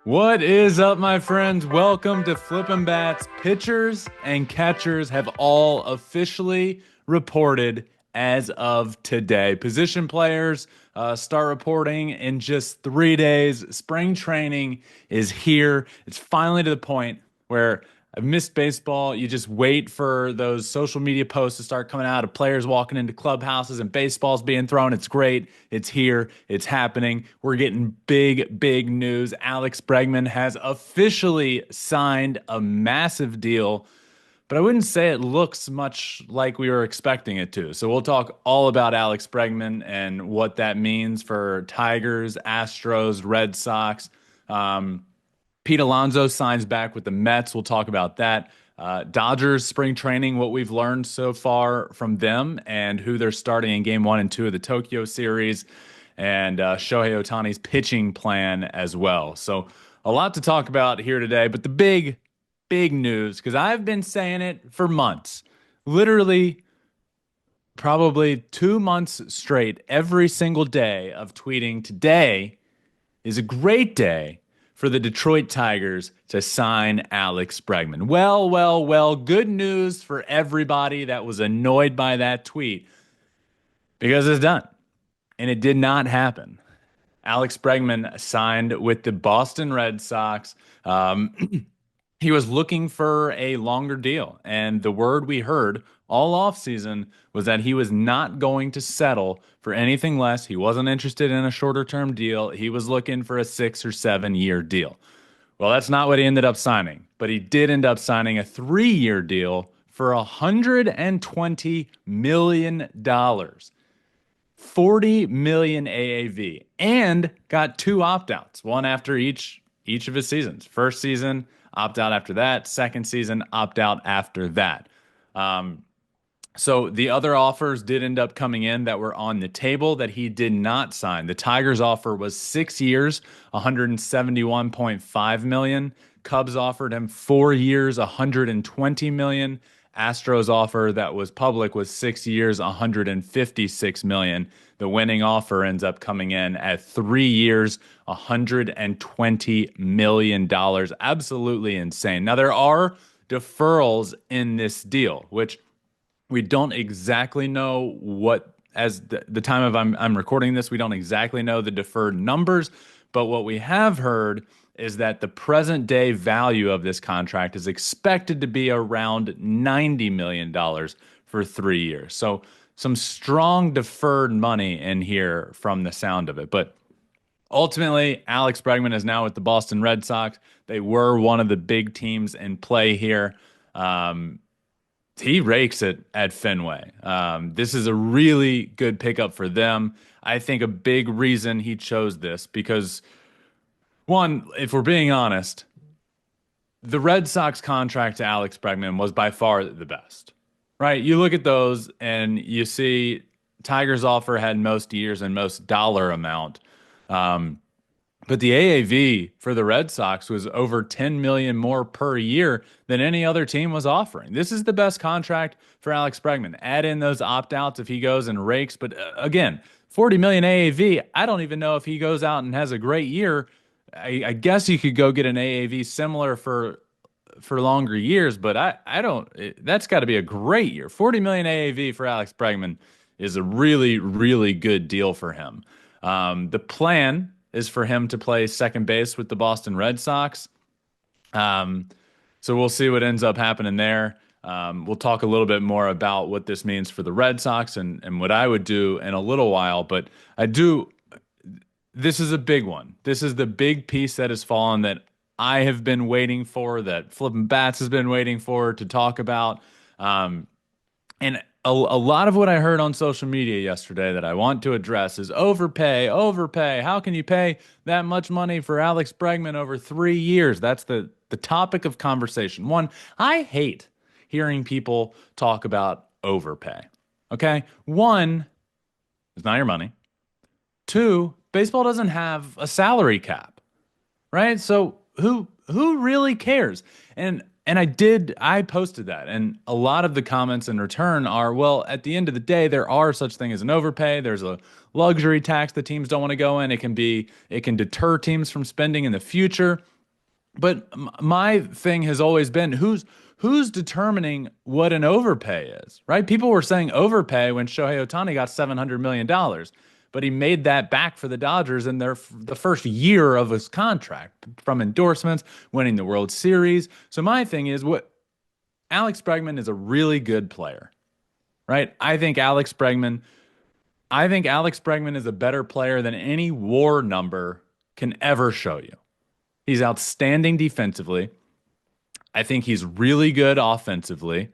What is up, my friends? Welcome to Flippin' Bats. Pitchers and catchers have all officially reported as of today. Position players start reporting in just 3 days. Spring training is here. It's finally to the point where I've missed baseball. You just wait for those social media posts to start coming out of players walking into clubhouses and baseballs being thrown. It's great. It's here. It's happening. We're getting big, big news. Alex Bregman has officially signed a massive deal, but I wouldn't say it looks much like we were expecting it to. So we'll talk all about Alex Bregman and what that means for Tigers, Astros, Red Sox. Um, Pete Alonso signs back with the Mets. We'll talk about that. Dodgers spring training, what we've learned so far from them and who they're starting in game 1 and 2 of the Tokyo series, and Shohei Ohtani's pitching plan as well. So, a lot to talk about here today. But the big, big news, because I've been saying it for months, literally probably 2 months straight, every single day of tweeting, today is a great day for the Detroit Tigers to sign Alex Bregman. Well, well, well, good news for everybody that was annoyed by that tweet because it's done. And it did not happen. Alex Bregman signed with the Boston Red Sox. He was looking for a longer deal. And the word we heard all offseason was that he was not going to settle for anything less. He wasn't interested in a shorter term deal. He was looking for a 6 or 7 year deal. Well, that's not what he ended up signing, but he did end up signing a 3 year deal for $120 million. 40 million AAV, and got two opt-outs, one after each of his seasons. First season, opt out after that. Second season, opt out after that. Um, so the other offers did end up coming in that were on the table that he did not sign. The Tigers offer was 6 years, 171.5 million. Cubs offered him 4 years, 120 million. Astros offer that was public was 6 years, 156 million. The winning offer ends up coming in at 3 years, $120 million. Absolutely insane. Now, there are deferrals in this deal, which we don't exactly know what, as the time of I'm recording this, we don't exactly know the deferred numbers, but what we have heard is that the present day value of this contract is expected to be around $90 million for 3 years. So some strong deferred money in here from the sound of it. But ultimately, Alex Bregman is now with the Boston Red Sox. They were one of the big teams in play here. He rakes it at Fenway. This is a really good pickup for them. I think a big reason he chose this because, one, if we're being honest, the Red Sox contract to Alex Bregman was by far the best, right? You look at those and you see Tigers offer had most years and most dollar amount. Um, but the AAV for the Red Sox was over 10 million more per year than any other team was offering. This is the best contract for Alex Bregman. Add in those opt-outs if he goes and rakes, but again, 40 million AAV. I don't even know if he goes out and has a great year. I guess you could go get an AAV similar for longer years, but I don't. That's got to be a great year. 40 million AAV for Alex Bregman is a really, really good deal for him. The plan is for him to play second base with the Boston Red Sox. Um, so we'll see what ends up happening there. We'll talk a little bit more about what this means for the Red Sox and what I would do in a little while. But I do. This is a big one. This is the big piece that has fallen that I have been waiting for, that Flippin' Bats has been waiting for to talk about. And a lot of what I heard on social media yesterday that I want to address is overpay, overpay. How can you pay that much money for Alex Bregman over 3 years? That's the topic of conversation. One, I hate hearing people talk about overpay. Okay? One, it's not your money. Two, baseball doesn't have a salary cap, right? So who really cares? And And I posted that. And a lot of the comments in return are, well, at the end of the day, there are such thing as an overpay. There's a luxury tax that teams don't want to go in. It can deter teams from spending in the future. But my thing has always been who's determining what an overpay is, right? People were saying overpay when Shohei Ohtani got $700 million, but he made that back for the Dodgers in the first year of his contract from endorsements, winning the World Series. So my thing is, what Alex Bregman is a really good player, right? I think Alex Bregman is a better player than any WAR number can ever show you. He's outstanding defensively. I think he's really good offensively.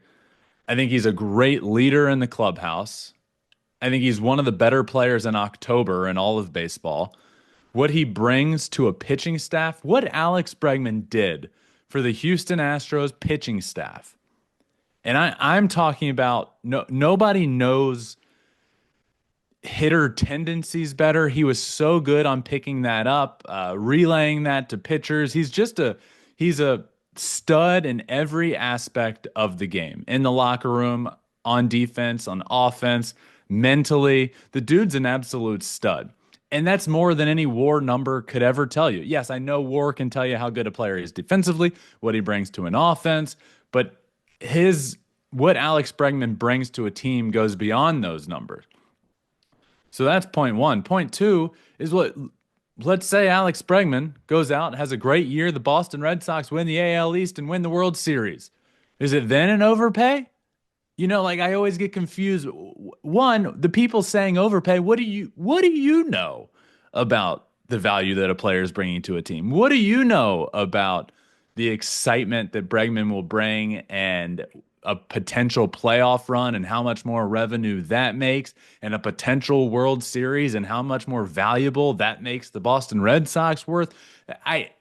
I think he's a great leader in the clubhouse. I think he's one of the better players in October in all of baseball. What he brings to a pitching staff, what Alex Bregman did for the Houston Astros pitching staff. And I'm talking about nobody knows hitter tendencies better. He was so good on picking that up, relaying that to pitchers. He's a stud in every aspect of the game, in the locker room, on defense, on offense, mentally. The dude's an absolute stud. And that's more than any WAR number could ever tell you. Yes, I know WAR can tell you how good a player is defensively, what he brings to an offense, but what Alex Bregman brings to a team goes beyond those numbers. So that's point one. Point two is let's say Alex Bregman goes out and has a great year. The Boston Red Sox win the AL East and win the World Series. Is it then an overpay? Like I always get confused. One, the people saying overpay, what do you know about the value that a player is bringing to a team? What do you know about the excitement that Bregman will bring and a potential playoff run and how much more revenue that makes and a potential World Series and how much more valuable that makes the Boston Red Sox worth?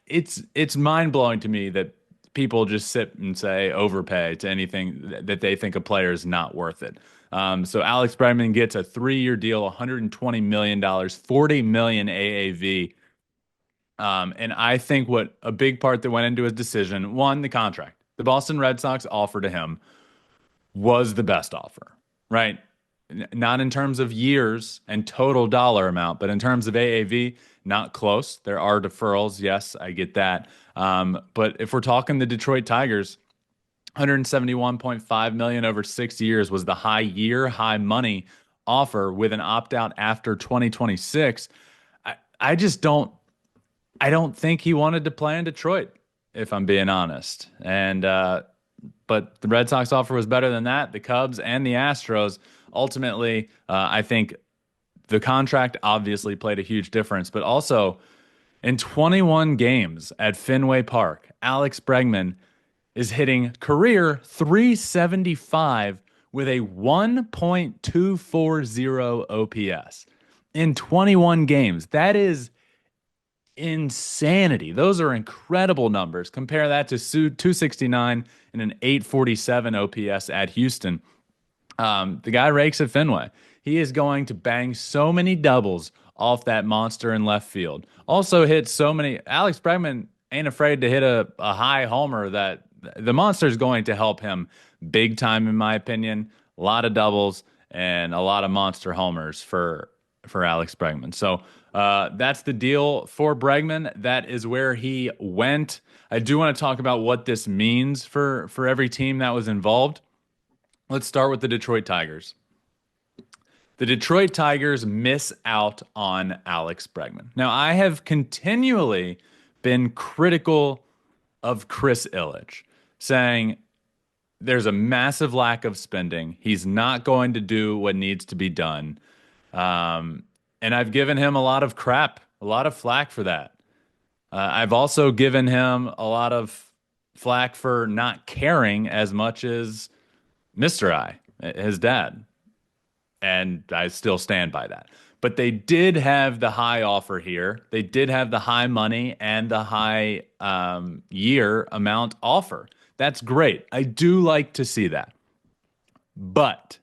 It's mind-blowing to me that people just sit and say overpay to anything that they think a player is not worth it. So Alex Bregman gets a 3-year deal, $120 million, $40 million AAV. And I think what a big part that went into his decision, one, the contract. The Boston Red Sox offer to him was the best offer, right? Not in terms of years and total dollar amount, but in terms of AAV, not close. There are deferrals. Yes, I get that. But if we're talking the Detroit Tigers, 171.5 million over 6 years was the high money offer with an opt-out after 2026. I just don't think he wanted to play in Detroit, if I'm being honest. And but the Red Sox offer was better than that. The Cubs and the Astros. Ultimately, I think the contract obviously played a huge difference, but also in 21 games at Fenway Park, Alex Bregman is hitting career .375 with a 1.240 OPS in 21 games. That is insanity. Those are incredible numbers. Compare that to 269 and an 847 OPS at Houston. The guy rakes at Fenway. He is going to bang so many doubles off that monster in left field. Also hit so many. Alex Bregman ain't afraid to hit a high homer that the monster is going to help him big time, in my opinion. A lot of doubles and a lot of monster homers for Alex Bregman. So that's the deal for Bregman. That is where he went. I do want to talk about what this means for every team that was involved. Let's start with the Detroit Tigers. The Detroit Tigers miss out on Alex Bregman. Now, I have continually been critical of Chris Ilitch, saying there's a massive lack of spending. He's not going to do what needs to be done. And I've given him a lot of crap, a lot of flack for that. I've also given him a lot of flack for not caring as much as Mr. I, his dad. And I still stand by that. But they did have the high offer here. They did have the high money and the high year amount offer. That's great. I do like to see that. But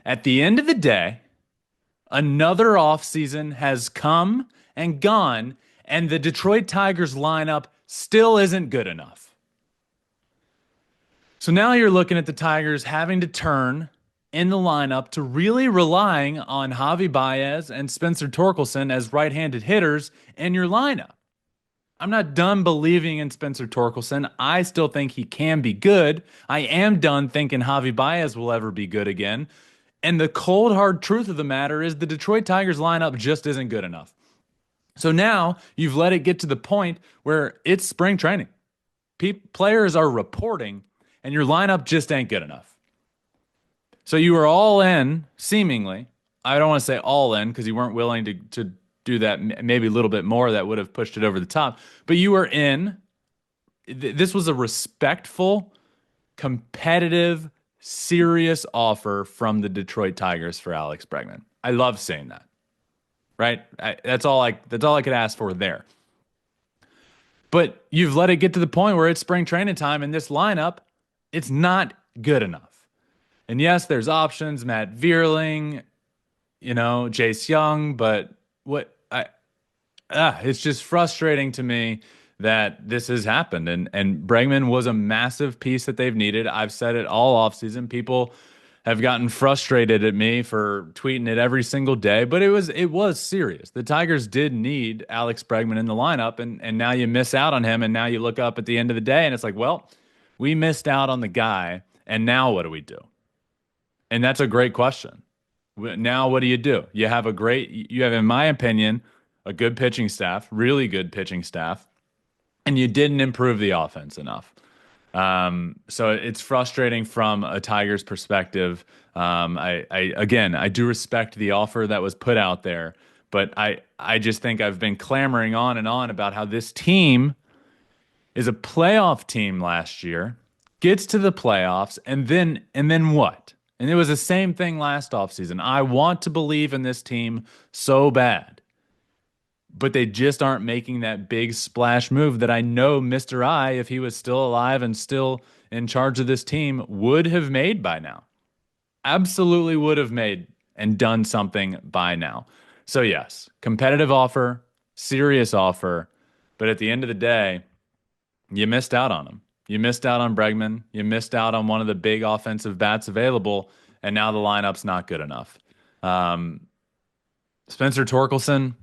at the end of the day, another offseason has come and gone, and the Detroit Tigers lineup still isn't good enough. So now you're looking at the Tigers having to turn in the lineup to really relying on Javi Baez and Spencer Torkelson as right-handed hitters in your lineup. I'm not done believing in Spencer Torkelson. I still think he can be good. I am done thinking Javi Baez will ever be good again. And the cold, hard truth of the matter is the Detroit Tigers lineup just isn't good enough. So now you've let it get to the point where it's spring training. Players are reporting, and your lineup just ain't good enough. So you were all in, seemingly. I don't want to say all in because you weren't willing to do that, maybe a little bit more that would have pushed it over the top. But you were in. This was a respectful, competitive, serious offer from the Detroit Tigers for Alex Bregman. I love saying that. Right? That's all I could ask for there. But you've let it get to the point where it's spring training time and this lineup, it's not good enough. And yes, there's options, Matt Vierling, Jace Young, but it's just frustrating to me that this has happened. And Bregman was a massive piece that they've needed. I've said it all offseason. People have gotten frustrated at me for tweeting it every single day, but it was serious. The Tigers did need Alex Bregman in the lineup, and now you miss out on him, and now you look up at the end of the day, and it's like, well, we missed out on the guy, and now what do we do? And that's a great question. Now what do? You have, in my opinion, a good pitching staff, really good pitching staff, and you didn't improve the offense enough. So it's frustrating from a Tigers perspective. I do respect the offer that was put out there, but I just think I've been clamoring on and on about how this team is a playoff team last year, gets to the playoffs, and then what? And it was the same thing last offseason. I want to believe in this team so bad, but they just aren't making that big splash move that I know Mr. I, if he was still alive and still in charge of this team, would have made by now. Absolutely would have made and done something by now. So yes, competitive offer, serious offer, but at the end of the day, you missed out on him. You missed out on Bregman. You missed out on one of the big offensive bats available, and now the lineup's not good enough. Spencer Torkelson,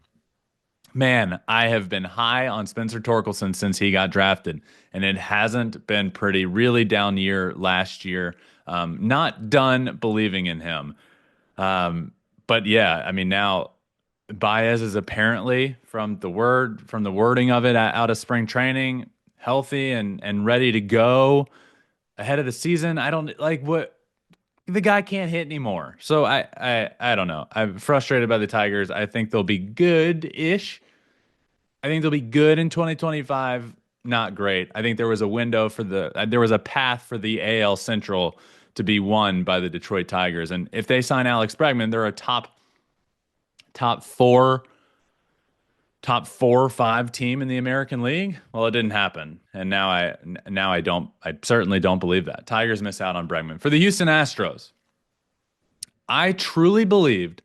man, I have been high on Spencer Torkelson since he got drafted, and it hasn't been pretty. Really down year last year. Not done believing in him. But yeah, I mean, now Baez is apparently, from the wording of it out of spring training, healthy and ready to go ahead of the season. I don't like what the guy can't hit anymore. So I don't know. I'm frustrated by the Tigers. I think they'll be good-ish. I think they'll be good in 2025. Not great. I think there was a path for the AL Central to be won by the Detroit Tigers. And if they sign Alex Bregman, they're a top four or five team in the American League. Well, it didn't happen. And now I certainly don't believe that. Tigers miss out on Bregman. For the Houston Astros, I truly believed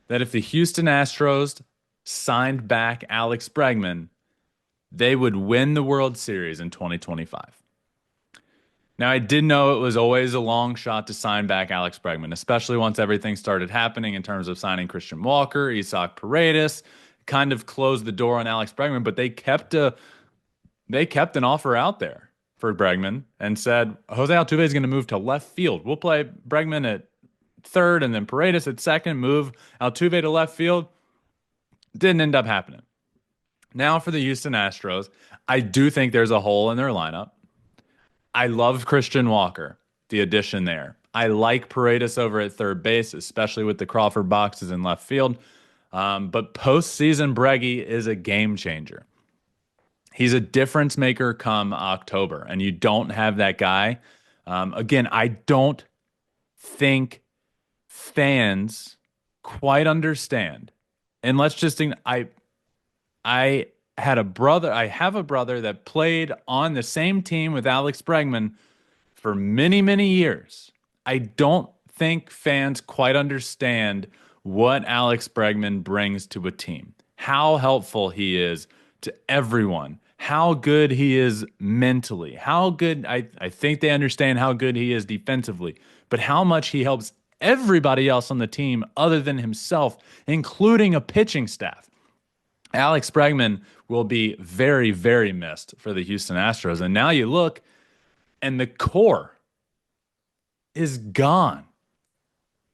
that if the Houston Astros signed back Alex Bregman, they would win the World Series in 2025. Now, I did know it was always a long shot to sign back Alex Bregman, especially once everything started happening in terms of signing Christian Walker, Isaac Paredes, kind of closed the door on Alex Bregman, but they kept an offer out there for Bregman and said, Jose Altuve is going to move to left field. We'll play Bregman at third and then Paredes at second, move Altuve to left field. Didn't end up happening. Now for the Houston Astros, I do think there's a hole in their lineup. I love Christian Walker, the addition there. I like Paredes over at third base, especially with the Crawford boxes in left field. But postseason Breggy is a game changer. He's a difference maker come October, and you don't have that guy. Again, I don't think fans quite understand. And let's just think, I have a brother that played on the same team with Alex Bregman for many, many years. I don't think fans quite understand what Alex Bregman brings to a team, how helpful he is to everyone, how good he is mentally, how good I think they understand how good he is defensively, but how much he helps everybody else on the team other than himself, including a pitching staff. Alex Bregman will be very, very missed for the Houston Astros. And now you look, and the core is gone.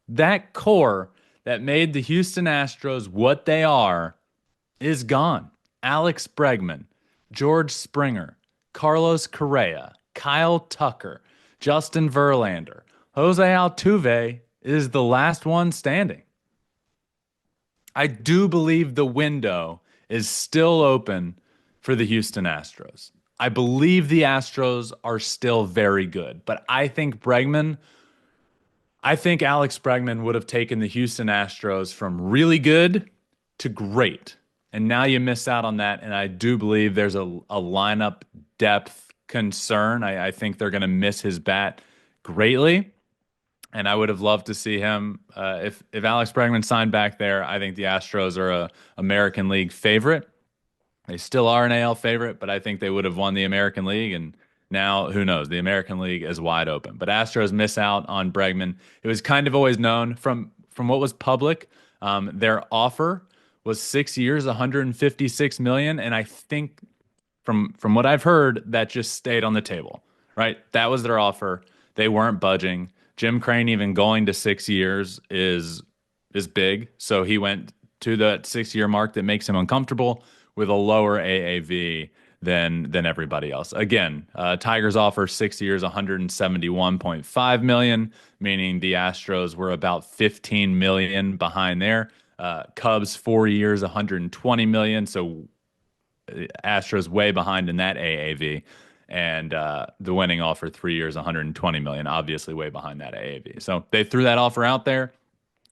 That core that made the Houston Astros what they are is gone. Alex Bregman, George Springer, Carlos Correa, Kyle Tucker, Justin Verlander, Jose Altuve is the last one standing. I do believe the window is still open for the Houston Astros. I believe the Astros are still very good, but I think Alex Bregman would have taken the Houston Astros from really good to great. And now you miss out on that. And I do believe there's a lineup depth concern. I think they're going to miss his bat greatly. And I would have loved to see him. If Alex Bregman signed back there, I think the Astros are a American League favorite. They still are an AL favorite, but I think they would have won the American League. And now, who knows? The American League is wide open. But Astros miss out on Bregman. It was kind of always known from what was public. Their offer was 6 years, 156 million, and I think from what I've heard, that just stayed on the table. Right? That was their offer. They weren't budging. Jim Crane even going to 6 years is big. So he went to that 6 year mark that makes him uncomfortable with a lower AAV than everybody else. Again, Tigers offer 6 years, 171.5 million, meaning the Astros were about 15 million behind there. Cubs 4 years, 120 million. So Astros way behind in that AAV. And the winning offer 3 years, 120 million, obviously way behind that AAV. So they threw that offer out there.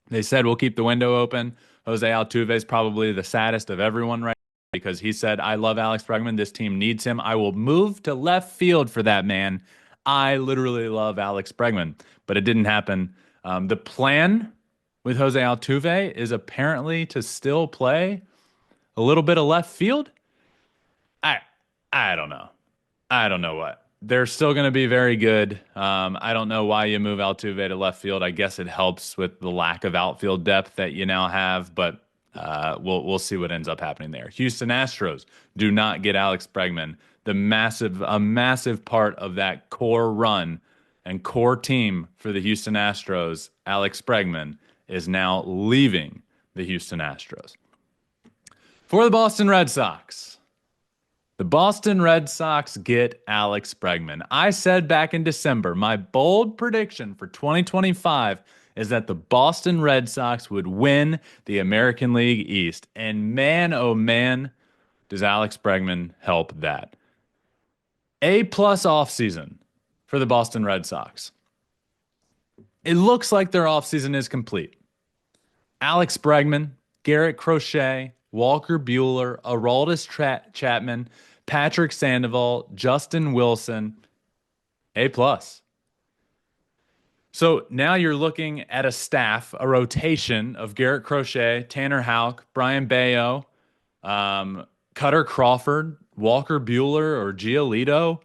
They said, we'll keep the window open. Jose Altuve is probably the saddest of everyone right now because he said, I love Alex Bregman. This team needs him. I will move to left field for that man. I literally love Alex Bregman, but it didn't happen. The plan with Jose Altuve is apparently to still play a little bit of left field. I don't know. I don't know what. They're still going to be very good. I don't know why you move Altuve to left field. I guess it helps with the lack of outfield depth that you now have, but we'll see what ends up happening there. Houston Astros do not get Alex Bregman. A massive part of that core run and core team for the Houston Astros, Alex Bregman, is now leaving the Houston Astros. For the Boston Red Sox, the Boston Red Sox get Alex Bregman. I said back in December, my bold prediction for 2025 is that the Boston Red Sox would win the American League East. And man, oh man, does Alex Bregman help that. A-plus offseason for the Boston Red Sox. It looks like their offseason is complete. Alex Bregman, Garrett Crochet, Walker Buehler, Aroldis Chapman, Patrick Sandoval, Justin Wilson, A+. So now you're looking at a staff, a rotation of Garrett Crochet, Tanner Houck, Brian Bayo, Cutter Crawford, Walker Buehler, or Giolito.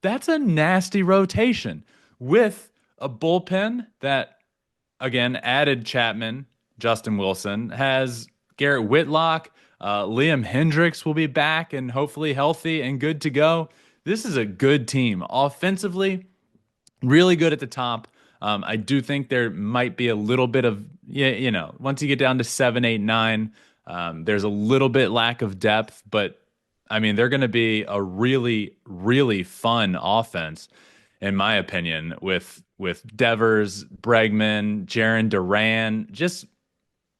That's a nasty rotation with a bullpen that, again, added Chapman, Justin Wilson, has Garrett Whitlock, Liam Hendricks will be back and hopefully healthy and good to go. This is a good team. Offensively, really good at the top. I do think there might be a little bit of, once you get down to 7, 8, 9, there's a little bit lack of depth, but I mean, they're going to be a really, really fun offense, in my opinion, with Devers, Bregman, Jarren Duran, just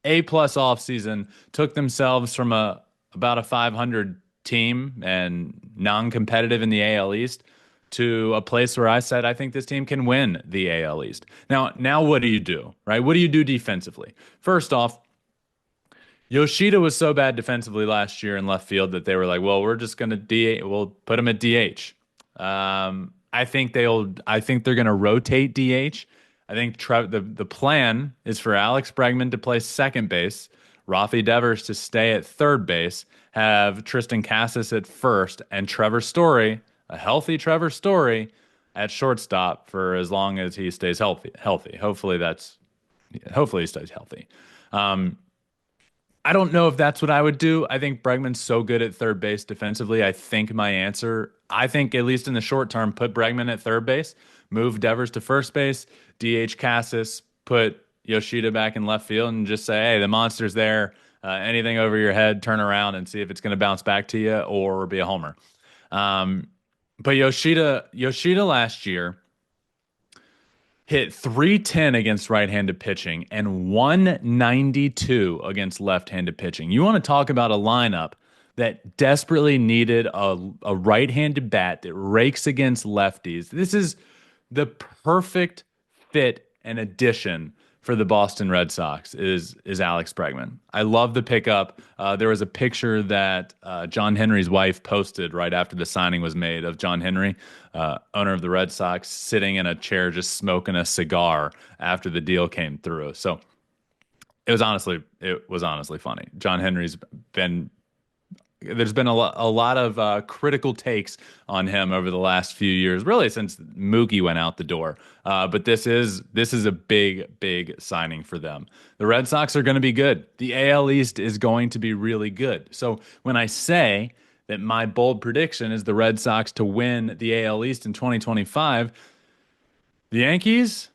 A-plus offseason, took themselves from about a 500 team and non-competitive in the AL East to a place where I said I think this team can win the AL East. Now what do you do, right? What do you do defensively? First off, Yoshida was so bad defensively last year in left field that they were like, well, we're just going to DH. We'll put him at DH. I think they're going to rotate DH. I think the plan is for Alex Bregman to play second base, Rafi Devers to stay at third base, have Tristan Cassis at first and Trevor Story, a healthy Trevor Story, at shortstop for as long as he stays healthy. Hopefully he stays healthy. Um, I don't know if that's what I would do. I think Bregman's so good at third base defensively. I think at least in the short term, put Bregman at third base, move Devers to first base, DH Cassis, put Yoshida back in left field, and just say, hey, the monster's there. Anything over your head, turn around and see if it's going to bounce back to you or be a homer. Um, but Yoshida last year hit 310 against right-handed pitching and 192 against left-handed pitching. You want to talk about a lineup that desperately needed a right-handed bat that rakes against lefties. This is the perfect fit and addition for the Boston Red Sox is Alex Bregman. I love the pickup. There was a picture that John Henry's wife posted right after the signing was made of John Henry, owner of the Red Sox, sitting in a chair just smoking a cigar after the deal came through. So it was honestly funny. John Henry's been there's been a lot of critical takes on him over the last few years, really since Mookie went out the door. But this is a big signing for them. The Red Sox are going to be good. The AL East is going to be really good. So when I say that my bold prediction is the Red Sox to win the AL East in 2025, the Yankees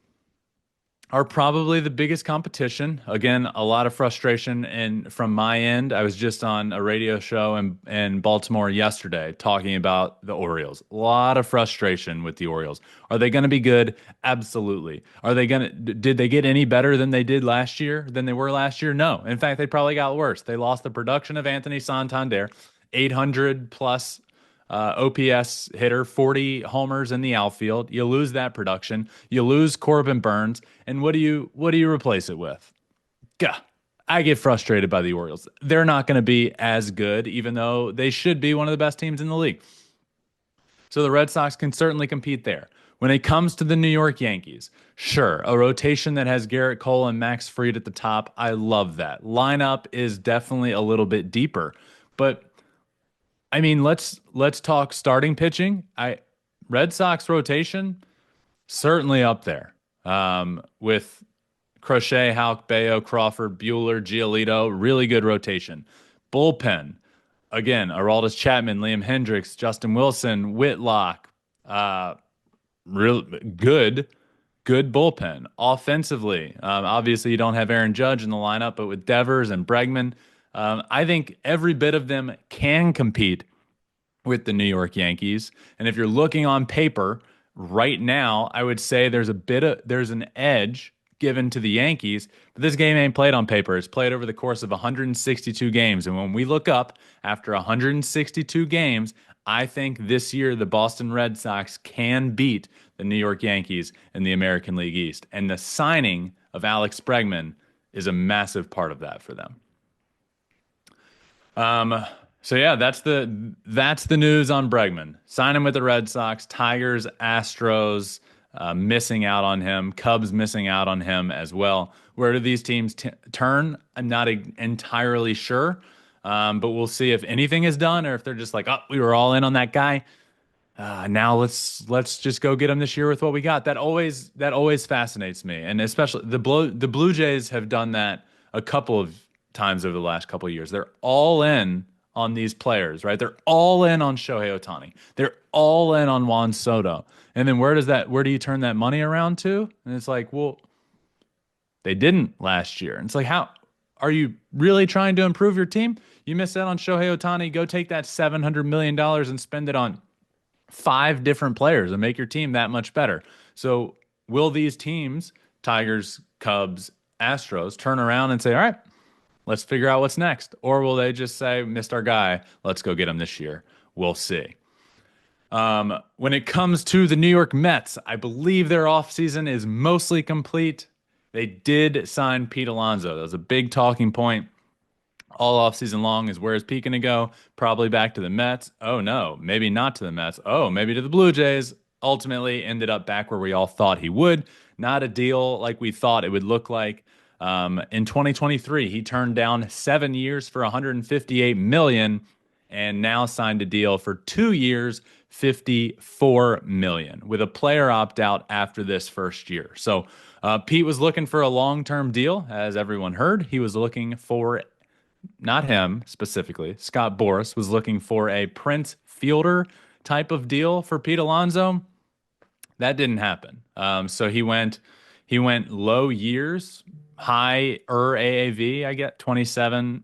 are probably the biggest competition. Again, a lot of frustration and from my end. I was just on a radio show in Baltimore yesterday talking about the Orioles. A lot of frustration with the Orioles. Are they going to be good? Absolutely. Did they get any better than they did last year, than they were last year? No. In fact, they probably got worse. They lost the production of Anthony Santander, 800 plus OPS hitter, 40 homers in the outfield. You lose that production. You lose Corbin Burns, and what do you replace it with? Gah. I get frustrated by the Orioles. They're not going to be as good, even though they should be one of the best teams in the league. So the Red Sox can certainly compete there. When it comes to the New York Yankees, sure, a rotation that has Garrett Cole and Max Fried at the top, I love that. Lineup is definitely a little bit deeper, but I mean, let's talk starting pitching. Red Sox rotation certainly up there with Crochet, Houck, Bayo, Crawford, Bueller, Giolito. Really good rotation. Bullpen again: Aroldis Chapman, Liam Hendricks, Justin Wilson, Whitlock. Real good bullpen. Offensively, obviously you don't have Aaron Judge in the lineup, but with Devers and Bregman. I think every bit of them can compete with the New York Yankees. And if you're looking on paper right now, I would say there's an edge given to the Yankees, but this game ain't played on paper. It's played over the course of 162 games. And when we look up after 162 games, I think this year the Boston Red Sox can beat the New York Yankees in the American League East. And the signing of Alex Bregman is a massive part of that for them. So yeah, that's the news on Bregman. Sign him with the Red Sox, Tigers, Astros, missing out on him, Cubs missing out on him as well. Where do these teams turn? I'm not entirely sure, but we'll see if anything is done or if they're just like, oh, we were all in on that guy. Now let's just go get him this year with what we got. That always fascinates me, and especially the Blue Jays have done that a couple of times over the last couple of years. They're all in on these players, right? They're all in on Shohei Ohtani. They're all in on Juan Soto. And then where do you turn that money around to? And it's like, well, they didn't last year. And it's like, how are you really trying to improve your team? You missed out on Shohei Ohtani. Go take that $700 million and spend it on 5 different players and make your team that much better. So will these teams, Tigers, Cubs, Astros, turn around and say, all right, let's figure out what's next? Or will they just say, missed our guy, let's go get him this year? We'll see. When it comes to the New York Mets, I believe their offseason is mostly complete. They did sign Pete Alonso. That was a big talking point all offseason long is where's Pete going to go? Probably back to the Mets. Oh, no, maybe not to the Mets. Oh, maybe to the Blue Jays. Ultimately ended up back where we all thought he would. Not a deal like we thought it would look like. In 2023, he turned down 7 years for 158 million, and now signed a deal for 2 years, 54 million, with a player opt out after this first year. So Pete was looking for a long-term deal, as everyone heard. He was looking for, not him specifically, Scott Boras was looking for a Prince Fielder type of deal for Pete Alonso. That didn't happen. So he went low years, high AAV. I get 27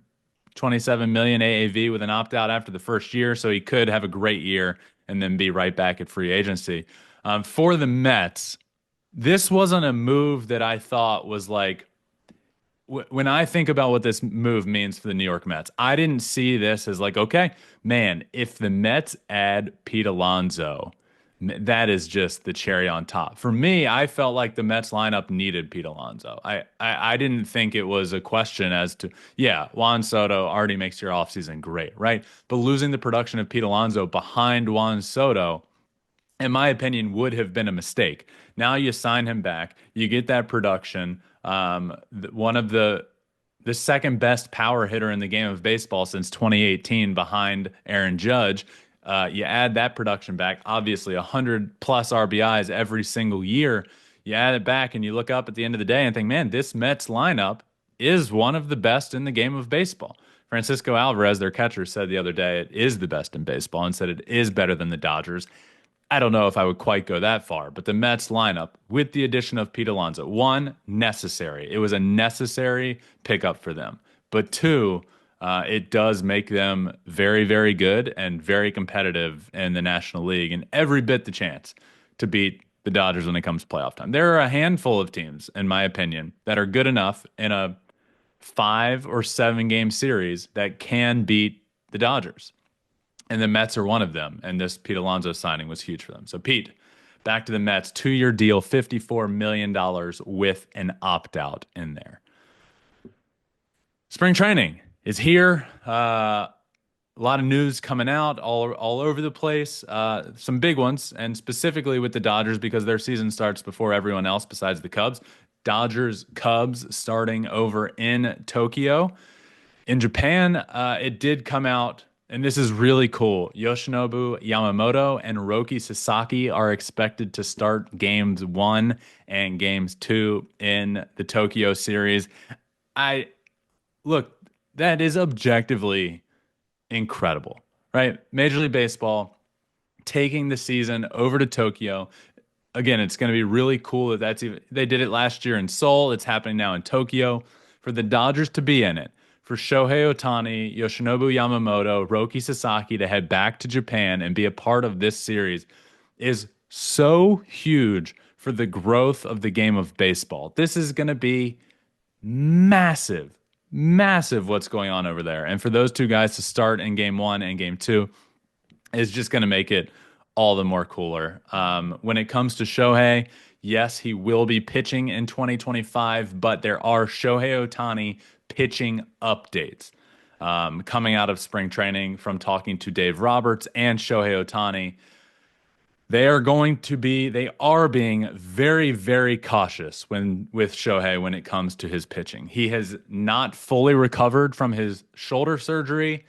million AAV with an opt out after the first year. So he could have a great year and then be right back at free agency. For the Mets, this wasn't a move that I thought was like, when I think about what this move means for the New York Mets, I didn't see this as like, okay, man, if the Mets add Pete Alonso, that is just the cherry on top. For me, I felt like the Mets lineup needed Pete Alonso. I didn't think it was a question as to, yeah, Juan Soto already makes your offseason great, right? But losing the production of Pete Alonso behind Juan Soto, in my opinion, would have been a mistake. Now you sign him back, you get that production. One of the second best power hitter in the game of baseball since 2018, behind Aaron Judge. You add that production back, obviously 100 plus RBIs every single year. You add it back, and you look up at the end of the day and think, man, this Mets lineup is one of the best in the game of baseball. Francisco Alvarez, their catcher, said the other day it is the best in baseball and said it is better than the Dodgers. I don't know if I would quite go that far, but the Mets lineup, with the addition of Pete Alonso, one, necessary. It was a necessary pickup for them. But two, it does make them very, very good and very competitive in the National League, and every bit the chance to beat the Dodgers when it comes to playoff time. There are a handful of teams, in my opinion, that are good enough in a 5 or 7 game series that can beat the Dodgers. And the Mets are one of them. And this Pete Alonso signing was huge for them. So, Pete, back to the Mets, 2 year deal, $54 million with an opt out in there. Spring training is here. A lot of news coming out all over the place. Some big ones, and specifically with the Dodgers because their season starts before everyone else besides the Cubs. Dodgers Cubs starting over in Tokyo. In Japan, it did come out, and this is really cool. Yoshinobu Yamamoto and Roki Sasaki are expected to start games 1 and games 2 in the Tokyo series. I look, that is objectively incredible, right? Major League Baseball taking the season over to Tokyo. Again, it's going to be really cool that they did it last year in Seoul. It's happening now in Tokyo. For the Dodgers to be in it, for Shohei Ohtani, Yoshinobu Yamamoto, Roki Sasaki to head back to Japan and be a part of this series is so huge for the growth of the game of baseball. This is going to be massive, massive what's going on over there. And for those two guys to start in game 1 and game 2 is just going to make it all the more cooler. When it comes to Shohei, yes, he will be pitching in 2025, but there are Shohei Ohtani pitching updates coming out of spring training from talking to Dave Roberts and Shohei Ohtani. They are being very, very cautious with Shohei when it comes to his pitching. He has not fully recovered from his shoulder surgery,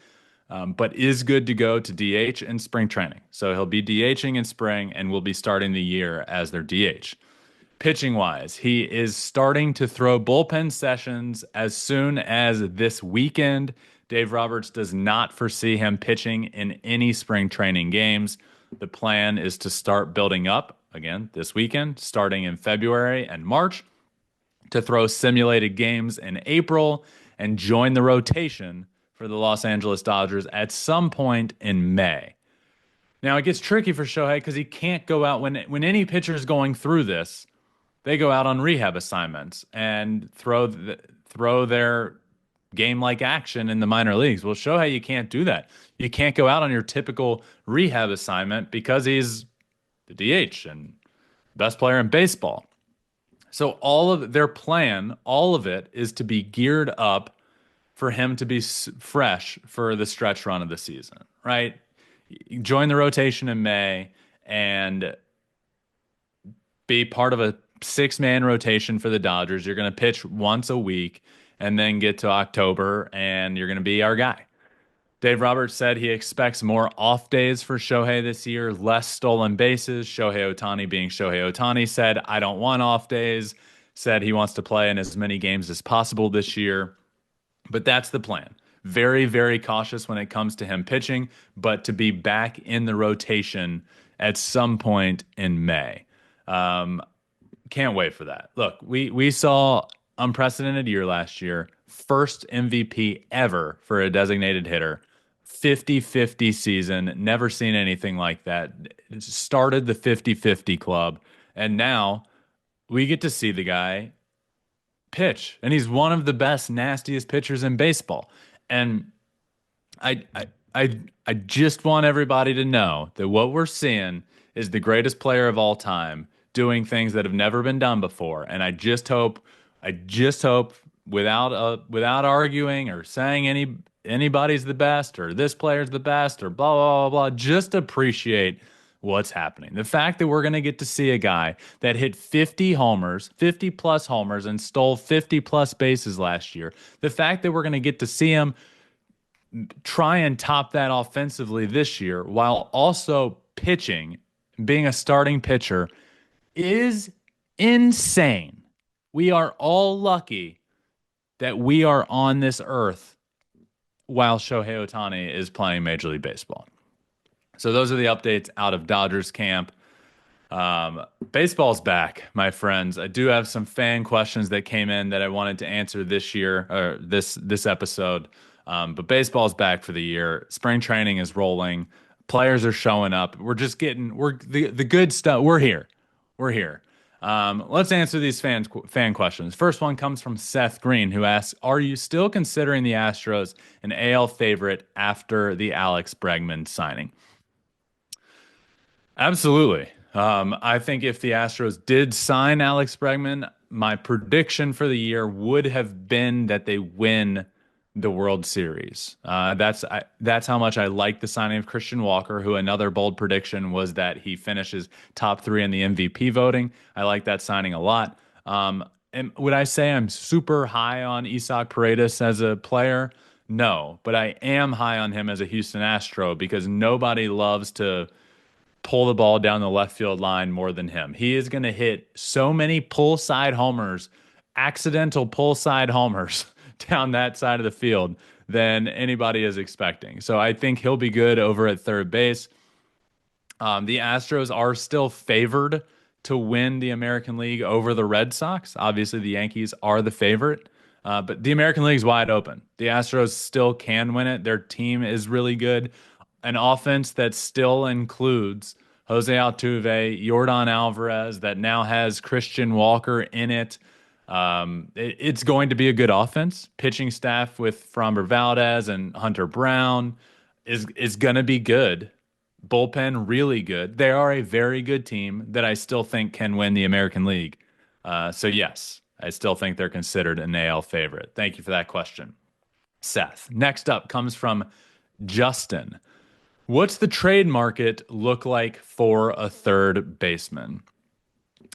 but is good to go to DH in spring training. So he'll be DHing in spring and will be starting the year as their DH. Pitching wise, he is starting to throw bullpen sessions as soon as this weekend. Dave Roberts does not foresee him pitching in any spring training games. The plan is to start building up again this weekend, starting in February and March, to throw simulated games in April and join the rotation for the Los Angeles Dodgers at some point in May. Now, it gets tricky for Shohei because he can't go out when any pitcher is going through this. They go out on rehab assignments and throw their game-like action in the minor leagues. Well, Shohei, you can't do that. You can't go out on your typical rehab assignment because he's the DH and best player in baseball. So all of their plan, all of it, is to be geared up for him to be fresh for the stretch run of the season, right? Join the rotation in May and be part of a 6-man rotation for the Dodgers. You're going to pitch once a week and then get to October and you're going to be our guy. Dave Roberts said he expects more off days for Shohei this year, less stolen bases. Shohei Ohtani, being Shohei Ohtani, said, I don't want off days, said he wants to play in as many games as possible this year. But that's the plan. Very, very cautious when it comes to him pitching, but to be back in the rotation at some point in May. Can't wait for that. Look, we saw unprecedented year last year, first MVP ever for a designated hitter, 50-50 season, never seen anything like that. It started the 50-50 club, and now we get to see the guy pitch, and he's one of the best, nastiest pitchers in baseball. And I, I, I just want everybody to know that what we're seeing is the greatest player of all time doing things that have never been done before. And I just hope, without arguing or saying anybody's the best or this player's the best or blah blah blah blah, just appreciate what's happening. The fact that we're going to get to see a guy that hit 50 homers, 50 plus homers, and stole 50 plus bases last year. The fact that we're going to get to see him try and top that offensively this year while also pitching, being a starting pitcher, is insane. We are all lucky that we are on this earth while Shohei Ohtani is playing Major League Baseball. So those are the updates out of Dodgers camp. Baseball's back, my friends. I do have some fan questions that came in that I wanted to answer this year, or this episode. But baseball's back for the year. Spring training is rolling. Players are showing up. We're the good stuff. We're here. Let's answer these fan questions. First one comes from Seth Green, who asks, are you still considering the Astros an AL favorite after the Alex Bregman signing? Absolutely. I think if the Astros did sign Alex Bregman, my prediction for the year would have been that they win the World Series. That's how much I like the signing of Christian Walker, who another bold prediction was that he finishes top 3 in the MVP voting. I like that signing a lot. And would I say I'm super high on Isaac Paredes as a player? No, but I am high on him as a Houston Astro because nobody loves to pull the ball down the left field line more than him. He is going to hit so many pull side homers, accidental pull side homers down that side of the field than anybody is expecting. So I think he'll be good over at third base. The Astros are still favored to win the American League over the Red Sox. Obviously, the Yankees are the favorite, but the American League is wide open. The Astros still can win it. Their team is really good. An offense that still includes Jose Altuve, Yordan Alvarez, that now has Christian Walker in it. It's going to be a good offense. Pitching staff with Framber Valdez and Hunter Brown is going to be good. Bullpen really good. They are a very good team that I still think can win the American League. So yes, I still think they're considered an AL favorite. Thank you for that question, Seth. Next up comes from Justin. What's the trade market look like for a third baseman?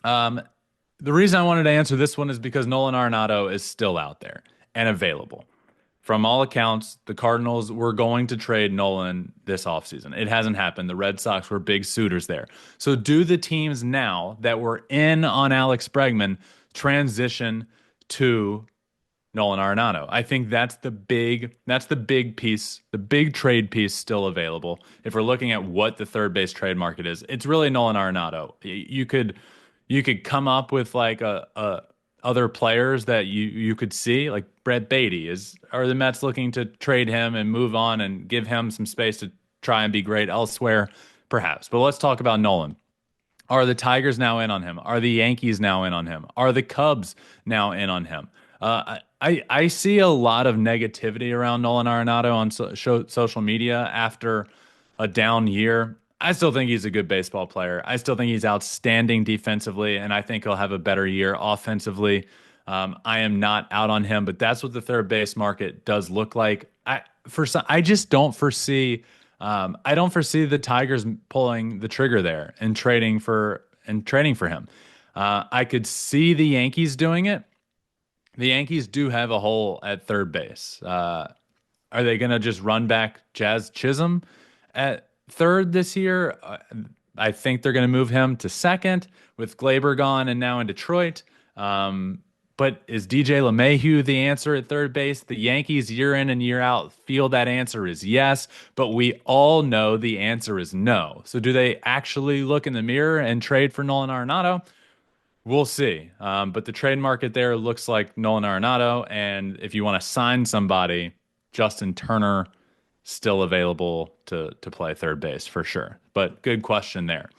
The reason I wanted to answer this one is because Nolan Arenado is still out there and available. From all accounts, the Cardinals were going to trade Nolan this offseason. It hasn't happened. The Red Sox were big suitors there. So do the teams now that were in on Alex Bregman transition to Nolan Arenado? I think that's the big piece, the big trade piece still available. If we're looking at what the third base trade market is, it's really Nolan Arenado. You could come up with like other players that you could see, like Brett Beatty. Are the Mets looking to trade him and move on and give him some space to try and be great elsewhere? Perhaps. But let's talk about Nolan. Are the Tigers now in on him? Are the Yankees now in on him? Are the Cubs now in on him? I see a lot of negativity around Nolan Arenado on social media after a down year. I still think he's a good baseball player. I still think he's outstanding defensively, and I think he'll have a better year offensively. I am not out on him, but that's what the third base market does look like. I just don't foresee. I don't foresee the Tigers pulling the trigger there and trading for him. I could see the Yankees doing it. The Yankees do have a hole at third base. Are they going to just run back Jazz Chisholm at third this year? I think they're going to move him to second with Glaber gone and now in Detroit. But is DJ LeMahieu the answer at third base? The Yankees, year in and year out, feel that answer is yes, but we all know the answer is no. So do they actually look in the mirror and trade for Nolan Arenado? We'll see. But the trade market there looks like Nolan Arenado. And if you want to sign somebody, Justin Turner still available to play third base for sure. But good question there.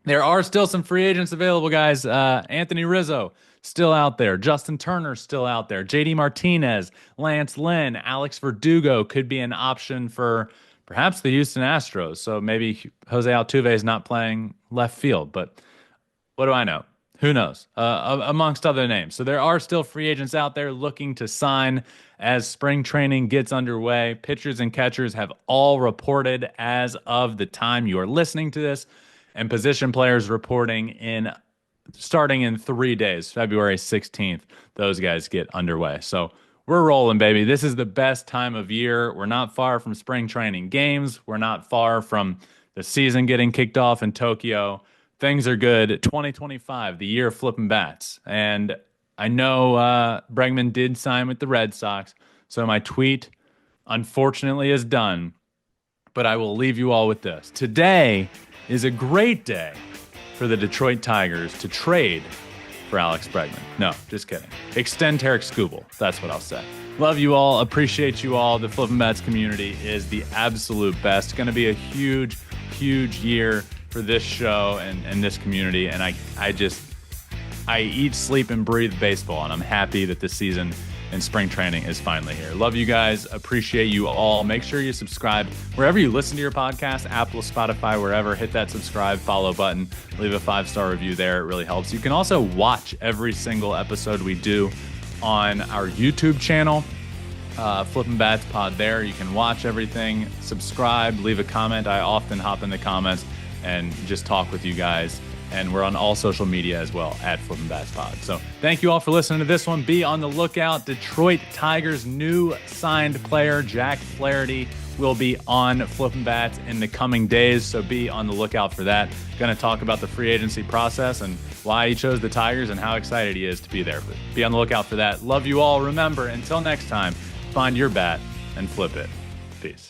There are still some free agents available, guys. Anthony Rizzo still out there. Justin Turner still out there. JD Martinez, Lance Lynn, Alex Verdugo could be an option for perhaps the Houston Astros. So maybe Jose Altuve is not playing left field. But what do I know? Who knows? Amongst other names. So there are still free agents out there looking to sign as spring training gets underway. Pitchers and catchers have all reported as of the time you are listening to this, and position players reporting starting in 3 days, February 16th. Those guys get underway. So we're rolling, baby. This is the best time of year. We're not far from spring training games. We're not far from the season getting kicked off in Tokyo. Things are good. 2025, the year of flipping bats. And I know Bregman did sign with the Red Sox, so my tweet, unfortunately, is done. But I will leave you all with this. Today is a great day for the Detroit Tigers to trade for Alex Bregman. No, just kidding. Extend Tarek Skubal. That's what I'll say. Love you all. Appreciate you all. The Flippin' Bats community is the absolute best. It's going to be a huge, huge year for this show and this community. And I eat, sleep, and breathe baseball. And I'm happy that this season and spring training is finally here. Love you guys. Appreciate you all. Make sure you subscribe wherever you listen to your podcast, Apple, Spotify, wherever. Hit that subscribe, follow button. Leave a 5-star review there. It really helps. You can also watch every single episode we do on our YouTube channel, Flippin' Bats Pod there. You can watch everything, subscribe, leave a comment. I often hop in the comments and just talk with you guys. And we're on all social media as well at Flippin' Bats Pod. So thank you all for listening to this one. Be on the lookout. Detroit Tigers' new signed player, Jack Flaherty, will be on Flippin' Bats in the coming days. So be on the lookout for that. Going to talk about the free agency process and why he chose the Tigers and how excited he is to be there. But be on the lookout for that. Love you all. Remember, until next time, find your bat and flip it. Peace.